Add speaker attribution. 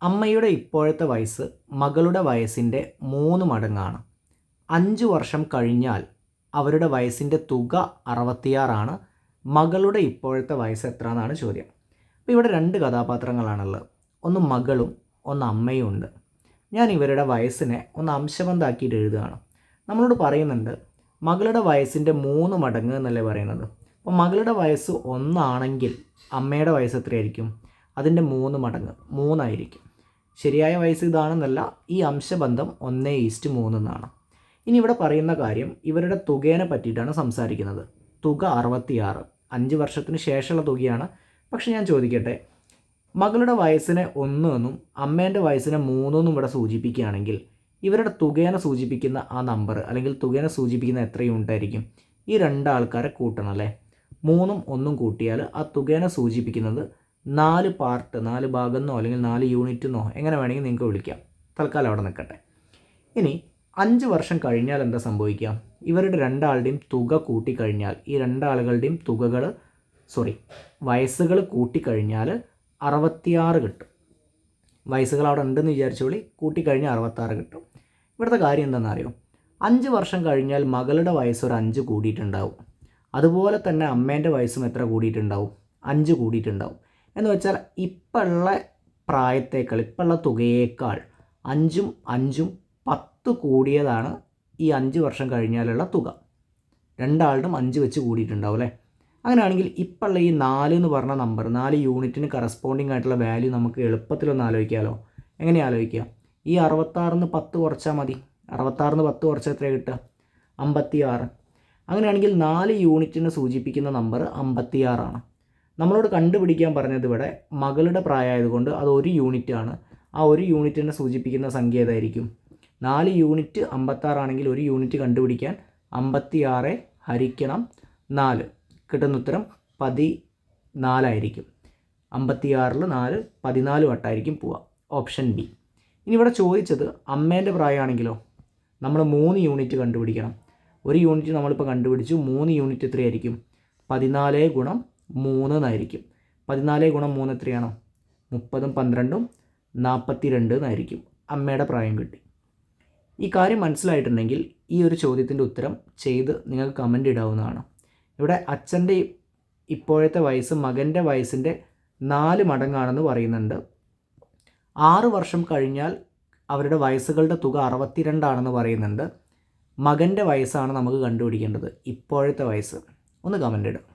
Speaker 1: അമ്മയുടെ ഇപ്പോഴത്തെ വയസ്സ് മകളുടെ വയസ്സിൻ്റെ 3 മടങ്ങാണ്. 5 വർഷം കഴിഞ്ഞാൽ അവരുടെ വയസ്സിൻ്റെ തുക 66 മകളുടെ ഇപ്പോഴത്തെ വയസ്സ് എത്ര എന്നാണ് ചോദ്യം. അപ്പോൾ ഇവിടെ 2 കഥാപാത്രങ്ങളാണുള്ളത്. ഒന്ന് മകളും ഒന്ന് അമ്മയും ഉണ്ട്. ഞാൻ ഇവരുടെ വയസ്സിനെ ഒന്ന് അംശബന്ധാക്കിയിട്ട് എഴുതുകയാണ്. നമ്മളോട് പറയുന്നുണ്ട് മകളുടെ വയസ്സിൻ്റെ 3 മടങ്ങ് എന്നല്ലേ പറയുന്നത്. അപ്പോൾ മകളുടെ വയസ്സ് 1 ആണെങ്കിൽ അമ്മയുടെ വയസ്സ് എത്രയായിരിക്കും? അതിൻ്റെ 3 മടങ്ങ് 3 ആയിരിക്കും. ശരിയായ വയസ്സ് ഇതാണെന്നല്ല, ഈ അംശബന്ധം 1:3 എന്നാണ്. ഇനി ഇവിടെ പറയുന്ന കാര്യം ഇവരുടെ തുകേനെ പറ്റിയിട്ടാണ് സംസാരിക്കുന്നത്. തുക 66, 5 വർഷത്തിന് ശേഷമുള്ള തുകയാണ്. പക്ഷെ ഞാൻ ചോദിക്കട്ടെ, മകളുടെ വയസ്സിനെ 1 എന്നും അമ്മേൻ്റെ വയസ്സിനെ 3 എന്നും ഇവിടെ സൂചിപ്പിക്കുകയാണെങ്കിൽ ഇവരുടെ തുകേനെ സൂചിപ്പിക്കുന്ന ആ നമ്പർ അല്ലെങ്കിൽ തുകേനെ സൂചിപ്പിക്കുന്ന എത്ര യൂണിറ്റ് ആയിരിക്കും? ഈ 2 ആൾക്കാരെ കൂട്ടണം അല്ലേ. 3ഉം 1ഉം കൂട്ടിയാൽ ആ തുകേനെ സൂചിപ്പിക്കുന്നത് 4 പാർട്ട്, 4 ഭാഗമെന്നോ അല്ലെങ്കിൽ 4 യൂണിറ്റ് എന്നോ എങ്ങനെ വേണമെങ്കിൽ നിങ്ങൾക്ക് വിളിക്കാം. തൽക്കാലം അവിടെ നിൽക്കട്ടെ. ഇനി 5 വർഷം കഴിഞ്ഞാൽ എന്താ സംഭവിക്കുക? ഇവരുടെ 2 ആളുടെയും തുക കൂട്ടിക്കഴിഞ്ഞാൽ, ഈ 2 ആളുകളുടെയും വയസ്സുകൾ കൂട്ടിക്കഴിഞ്ഞാൽ 66 കിട്ടും. വയസ്സുകൾ അവിടെ ഉണ്ടെന്ന് വിചാരിച്ചോളി, കൂട്ടിക്കഴിഞ്ഞാൽ 66 കിട്ടും. ഇവിടുത്തെ കാര്യം എന്താണെന്ന് അറിയോ? 5 വർഷം കഴിഞ്ഞാൽ മകളുടെ വയസ്സ് ഒരു 5 കൂടിയിട്ടുണ്ടാവും. അതുപോലെ തന്നെ അമ്മേൻ്റെ വയസ്സും എത്ര കൂടിയിട്ടുണ്ടാവും? 5 കൂടിയിട്ടുണ്ടാവും. എന്ന് വെച്ചാൽ ഇപ്പോഴുള്ള പ്രായത്തേക്കാൾ, ഇപ്പോഴുള്ള തുകയേക്കാൾ 5ഉം 5ഉം 10 കൂടിയതാണ് ഈ 5 വർഷം കഴിഞ്ഞാലുള്ള തുക. 2 ആളും 5 വെച്ച് കൂടിയിട്ടുണ്ടാവും അല്ലേ. അങ്ങനെയാണെങ്കിൽ ഇപ്പോഴുള്ള ഈ 4 എന്ന് പറഞ്ഞ നമ്പർ, 4 യൂണിറ്റിന് കറസ്പോണ്ടിങ് ആയിട്ടുള്ള വാല്യൂ നമുക്ക് എളുപ്പത്തിലൊന്ന് ആലോചിക്കാമല്ലോ. എങ്ങനെ ആലോചിക്കുക? ഈ 66 10 കുറച്ചാൽ മതി. 66 10 കുറച്ചാൽ എത്ര കിട്ടുക? 56. അങ്ങനെയാണെങ്കിൽ 4 യൂണിറ്റിന് സൂചിപ്പിക്കുന്ന നമ്പർ 56 നമ്മളോട് കണ്ടുപിടിക്കാൻ പറഞ്ഞത് ഇവിടെ മകളുടെ പ്രായമായതുകൊണ്ട് അത് 1 യൂണിറ്റ് ആണ്. ആ 1 യൂണിറ്റിനെ സൂചിപ്പിക്കുന്ന സംഖ്യ ഏതായിരിക്കും? 4 യൂണിറ്റ് 56 ആണെങ്കിൽ 1 യൂണിറ്റ് കണ്ടുപിടിക്കാൻ 56 ഹരിക്കണം 4, കിട്ടുന്ന ഉത്തരം 14 ആയിരിക്കും. 56 4 14 വട്ടായിരിക്കും പോവുക. Option B. ഇനി ഇവിടെ ചോദിച്ചത് അമ്മേൻ്റെ പ്രായമാണെങ്കിലോ? നമ്മൾ 3 യൂണിറ്റ് കണ്ടുപിടിക്കണം. 1 യൂണിറ്റ് നമ്മളിപ്പോൾ കണ്ടുപിടിച്ചു. 3 യൂണിറ്റ് എത്രയായിരിക്കും? 14 ഗുണം 3 എന്നായിരിക്കും. 14 ഗുണം 3 എത്രയാണോ? 30ഉം 12ഉം 42 എന്നായിരിക്കും. അമ്മയുടെ പ്രായം കിട്ടി. ഈ കാര്യം മനസ്സിലായിട്ടുണ്ടെങ്കിൽ ഈ ഒരു ചോദ്യത്തിൻ്റെ ഉത്തരം ചെയ്ത് നിങ്ങൾക്ക് കമൻ്റ് ഇടാവുന്നതാണ്. ഇവിടെ അച്ഛൻ്റെ ഇപ്പോഴത്തെ വയസ്സ് മകൻ്റെ വയസ്സിൻ്റെ 4 മടങ്ങാണെന്ന് പറയുന്നുണ്ട്. 6 വർഷം കഴിഞ്ഞാൽ അവരുടെ വയസ്സുകളുടെ തുക 62 പറയുന്നുണ്ട്. മകൻ്റെ വയസ്സാണ് നമുക്ക് കണ്ടുപിടിക്കേണ്ടത്, ഇപ്പോഴത്തെ വയസ്സ്. ഒന്ന് കമൻ്റ് ഇടുക.